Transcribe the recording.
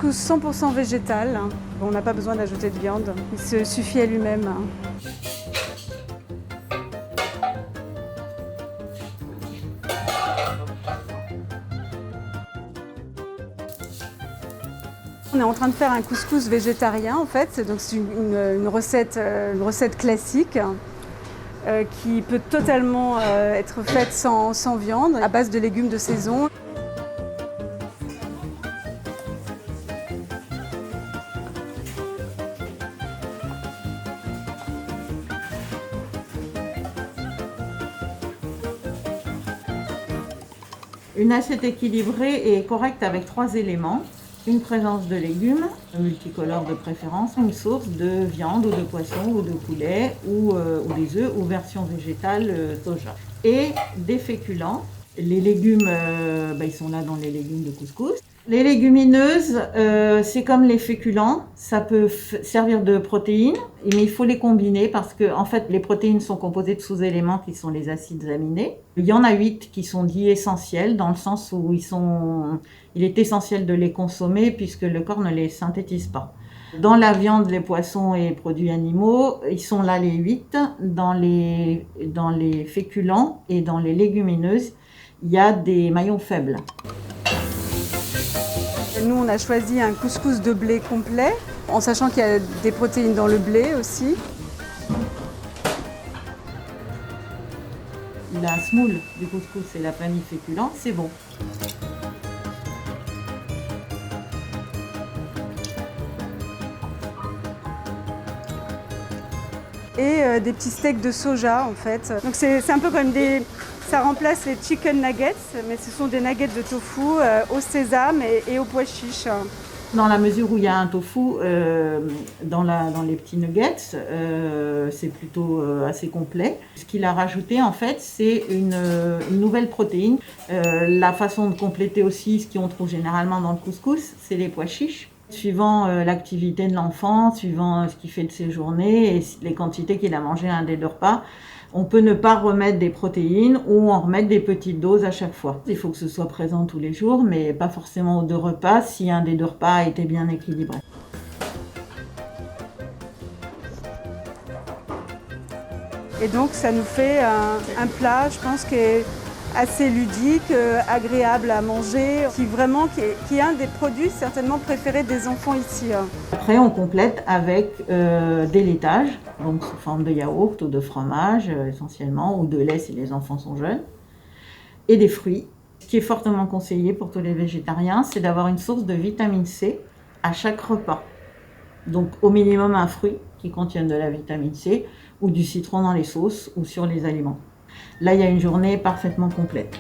couscous 100% végétal. On n'a pas besoin d'ajouter de viande, il se suffit à lui-même. On est en train de faire un couscous végétarien en fait, donc c'est une recette classique qui peut totalement être faite sans viande, à base de légumes de saison. Une assiette équilibrée et correcte avec 3 éléments. Une présence de légumes, multicolores de préférence, une source de viande ou de poisson ou de poulet ou des œufs ou version végétale soja. Et des féculents. Les légumes, ils sont là dans les légumes de couscous. Les légumineuses, c'est comme les féculents, ça peut servir de protéines, mais il faut les combiner parce que en fait, les protéines sont composées de sous-éléments qui sont les acides aminés. Il y en a 8 qui sont dits essentiels dans le sens où il est essentiel de les consommer puisque le corps ne les synthétise pas. Dans la viande, les poissons et les produits animaux, ils sont là les 8. Dans les féculents et dans les légumineuses, il y a des maillons faibles. Nous, on a choisi un couscous de blé complet, en sachant qu'il y a des protéines dans le blé aussi. La semoule du couscous et la famille féculent, c'est bon. Et des petits steaks de soja en fait. Donc c'est un peu comme ça remplace les chicken nuggets, mais ce sont des nuggets de tofu au sésame et au pois chiche. Dans la mesure où il y a un tofu dans les petits nuggets, c'est plutôt assez complet. Ce qu'il a rajouté en fait, c'est une nouvelle protéine. La façon de compléter aussi ce qu'on trouve généralement dans le couscous, c'est les pois chiches. Suivant l'activité de l'enfant, suivant ce qu'il fait de ses journées et les quantités qu'il a mangé à un des 2 repas, on peut ne pas remettre des protéines ou en remettre des petites doses à chaque fois. Il faut que ce soit présent tous les jours, mais pas forcément aux 2 repas si un des 2 repas a été bien équilibré. Et donc ça nous fait un plat, je pense, qui est assez ludique, agréable à manger, qui est un des produits certainement préférés des enfants ici. Après, on complète avec des laitages, donc sous forme de yaourt ou de fromage essentiellement, ou de lait si les enfants sont jeunes, et des fruits. Ce qui est fortement conseillé pour tous les végétariens, c'est d'avoir une source de vitamine C à chaque repas. Donc au minimum un fruit qui contienne de la vitamine C, ou du citron dans les sauces ou sur les aliments. Là, il y a une journée parfaitement complète.